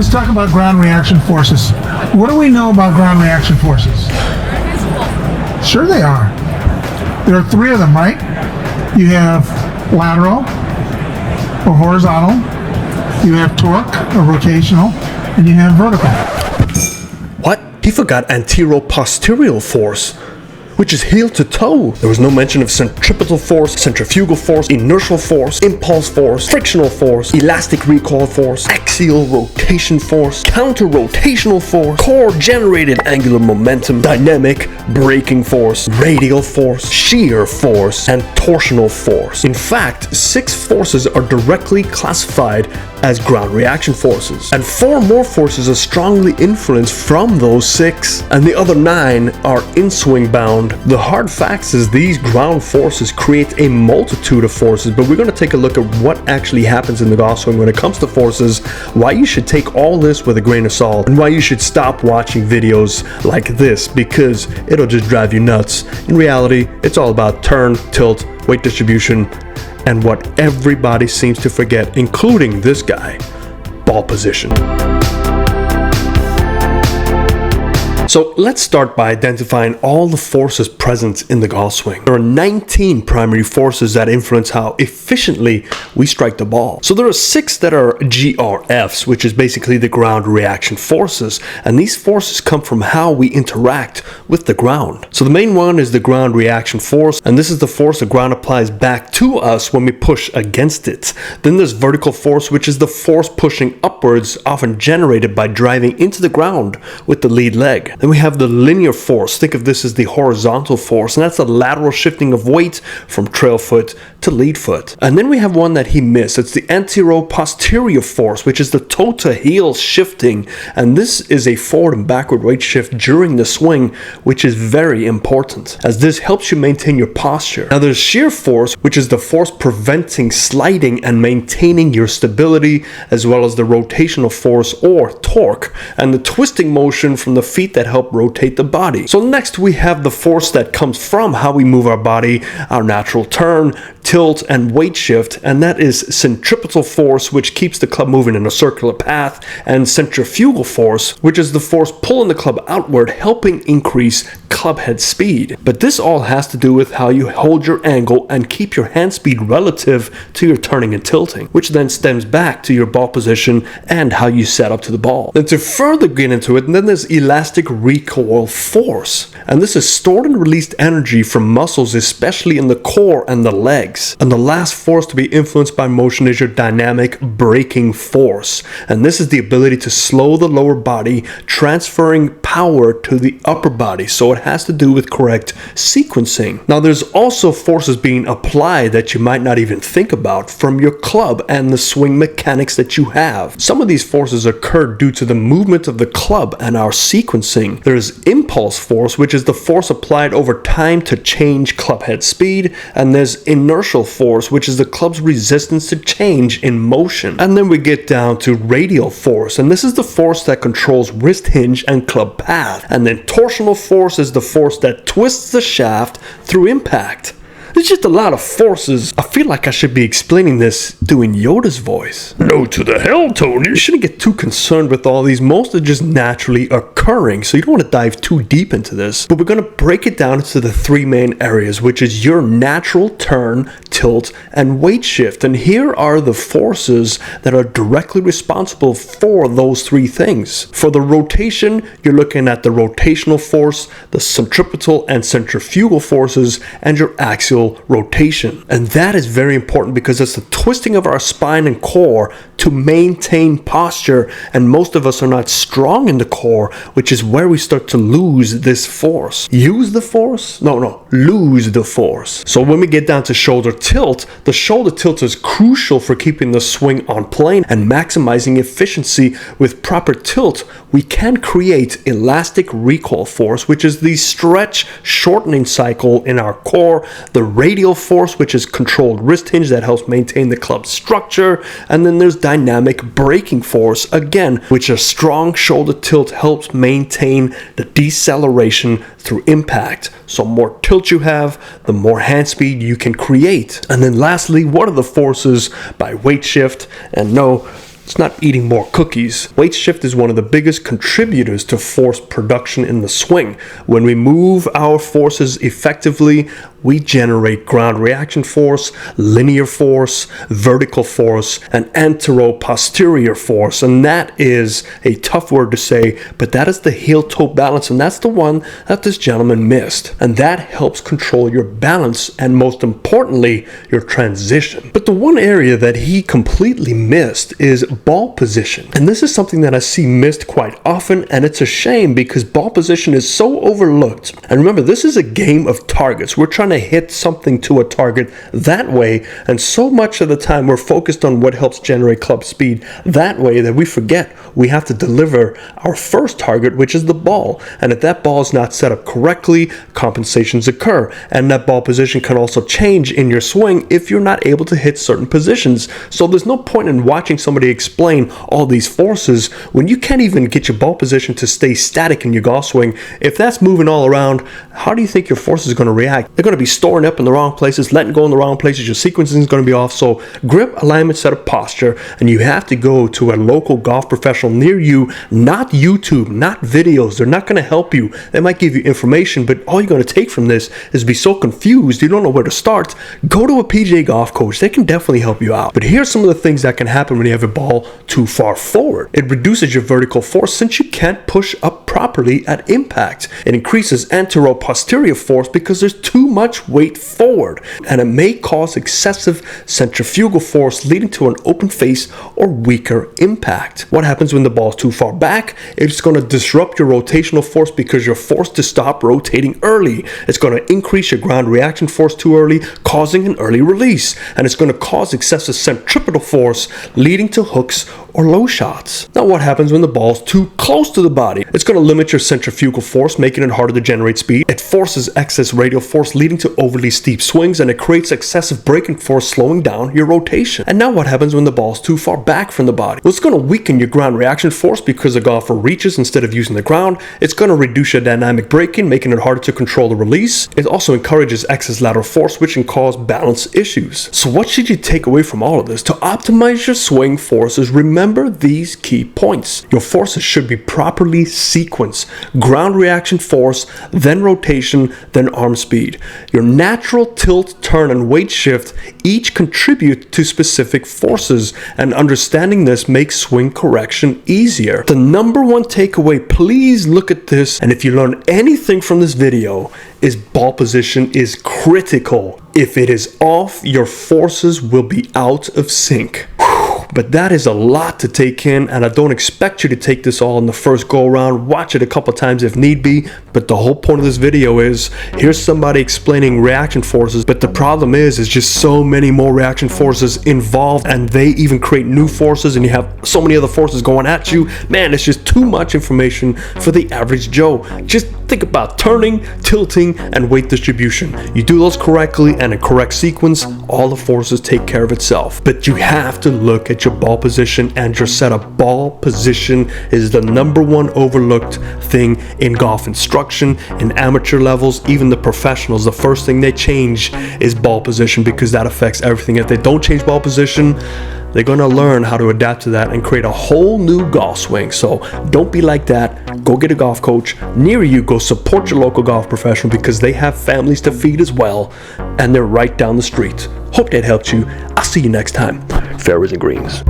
Let's talk about ground reaction forces. What do we know about ground reaction forces? Sure they are. There are three of them, right? You have lateral or horizontal, you have torque or rotational, and you have vertical. What? He forgot antero-posterior force, which is heel to toe. There was no mention of centripetal force, centrifugal force, inertial force, impulse force, frictional force, elastic recoil force, axial rotation force, counter-rotational force, core-generated angular momentum, dynamic braking force, radial force, shear force, and torsional force. In fact, 6 forces are directly classified as ground reaction forces, and 4 more forces are strongly influenced from those 6, and the other 9 are in-swing bound. The hard facts is these ground forces create a multitude of forces, but we're going to take a look at what actually happens in the golf swing when it comes to forces, why you should take all this with a grain of salt, and why you should stop watching videos like this, because it'll just drive you nuts. In reality, it's all about turn, tilt, weight distribution, and what everybody seems to forget, including this guy, ball position. So let's start by identifying all the forces present in the golf swing. There are 19 primary forces that influence how efficiently we strike the ball. So there are 6 that are GRFs, which is basically the ground reaction forces, and these forces come from how we interact with the ground. So the main one is the ground reaction force, and this is the force the ground applies back to us when we push against it. Then there's vertical force, which is the force pushing upwards, often generated by driving into the ground with the lead leg. Then we have the linear force. Think of this as the horizontal force, and that's the lateral shifting of weight from trail foot to lead foot. And then we have one that he missed. It's the antero-posterior force, which is the toe to heel shifting, and this is a forward and backward weight shift during the swing, which is very important, as this helps you maintain your posture. Now there's shear force, which is the force preventing sliding and maintaining your stability, as well as the rotational force or torque, and the twisting motion from the feet that help rotate the body. So next we have the force that comes from how we move our body, our natural turn, tilt, and weight shift, and that is centripetal force, which keeps the club moving in a circular path, and centrifugal force, which is the force pulling the club outward, helping increase club head speed. But this all has to do with how you hold your angle and keep your hand speed relative to your turning and tilting, which then stems back to your ball position and how you set up to the ball. Then to further get into it, then there's elastic recoil force, and this is stored and released energy from muscles, especially in the core and the legs. And the last force to be influenced by motion is your dynamic braking force, and this is the ability to slow the lower body, transferring power to the upper body, so it has to do with correct sequencing. Now there's also forces being applied that you might not even think about from your club and the swing mechanics that you have. Some of these forces occur due to the movement of the club and our sequencing. There's impulse force, which is the force applied over time to change club head speed, and there's inertial force, which is the club's resistance to change in motion. And then we get down to radial force, and this is the force that controls wrist hinge and club path. And then torsional force is the force that twists the shaft through impact. There's just a lot of forces. I feel like I should be explaining this doing Yoda's voice. No to the hell, Tony. You shouldn't get too concerned with all these. Most are just naturally occurring, so you don't want to dive too deep into this. But we're going to break it down into the 3 main areas, which is your natural turn, tilt, and weight shift. And here are the forces that are directly responsible for those 3 things. For the rotation, you're looking at the rotational force, the centripetal and centrifugal forces, and your axial rotation. And that is very important because it's the twisting of our spine and core to maintain posture, and most of us are not strong in the core, which is where we start to lose this force. Use the force? No, lose the force. So when we get down to shoulder tilt, the shoulder tilt is crucial for keeping the swing on plane and maximizing efficiency. With proper tilt, we can create elastic recoil force, which is the stretch shortening cycle in our core, the radial force, which is controlled wrist hinge that helps maintain the club structure, and then there's dynamic braking force, again, which a strong shoulder tilt helps maintain the deceleration through impact. So more tilt you have, the more hand speed you can create. And then lastly, what are the forces by weight shift? And no, It's not eating more cookies. Weight shift is one of the biggest contributors to force production in the swing. When we move our forces effectively, we generate ground reaction force, linear force, vertical force, and antero-posterior force. And that is a tough word to say, but that is the heel-toe balance, and that's the one that this gentleman missed. And that helps control your balance and, most importantly, your transition. But the one area that he completely missed is ball position. And this is something that I see missed quite often, and it's a shame because ball position is so overlooked. And remember, this is a game of targets. We're trying to hit something to a target that way, and so much of the time we're focused on what helps generate club speed that way that we forget we have to deliver our first target, which is the ball. And if that ball is not set up correctly, compensations occur, and that ball position can also change in your swing if you're not able to hit certain positions. So there's no point in watching somebody explain all these forces when you can't even get your ball position to stay static in your golf swing. If that's moving all around, how do you think your forces are going to react? They're going to be storing up in the wrong places, letting go in the wrong places. Your sequencing is going to be off. So grip, alignment, set of posture, and you have to go to a local golf professional near you, not YouTube, not videos. They're not going to help you. They might give you information, but all you're going to take from this is be so confused you don't know where to start. Go to a PGA golf coach. They can definitely help you out. But here's some of the things that can happen when you have a ball too far forward. It reduces your vertical force since you can't push up properly at impact. It increases antero-posterior force because there's too much weight forward, and it may cause excessive centrifugal force leading to an open face or weaker impact. What happens when the ball is too far back? It's going to disrupt your rotational force because you're forced to stop rotating early. It's going to increase your ground reaction force too early, causing an early release, and it's going to cause excessive centripetal force leading to hooks or low shots. Now what happens when the ball is too close to the body? It's going to limit your centrifugal force, making it harder to generate speed. It forces excess radial force leading to overly steep swings, and it creates excessive braking force slowing down your rotation. And now what happens when the ball is too far back from the body? Well, it's going to weaken your ground reaction force because the golfer reaches instead of using the ground. It's going to reduce your dynamic braking, making it harder to control the release. It also encourages excess lateral force, which can cause balance issues. So what should you take away from all of this? To optimize your swing forces, remember these key points. Your forces should be properly sequenced. Ground reaction force, then rotation, then arm speed. Your natural tilt, turn, and weight shift each contribute to specific forces, and understanding this makes swing correction easier. The number one takeaway, please look at this, and if you learn anything from this video, is ball position is critical. If it is off, your forces will be out of sync. But that is a lot to take in, and I don't expect you to take this all in the first go around. Watch it a couple times if need be, but the whole point of this video is here's somebody explaining reaction forces, but the problem is just so many more reaction forces involved, and they even create new forces, and you have so many other forces going at you. Man, it's just too much information for the average Joe. Just think about turning, tilting, and weight distribution. You do those correctly and in correct sequence, all the forces take care of itself. But you have to look at your ball position and your setup. Ball position is the number one overlooked thing in golf instruction, in amateur levels, even the professionals. The first thing they change is ball position because that affects everything. If they don't change ball position, they're going to learn how to adapt to that and create a whole new golf swing. So don't be like that. Go get a golf coach near you. Go support your local golf professional because they have families to feed as well, and they're right down the street. Hope that helped you. I'll see you next time. Fairways and greens.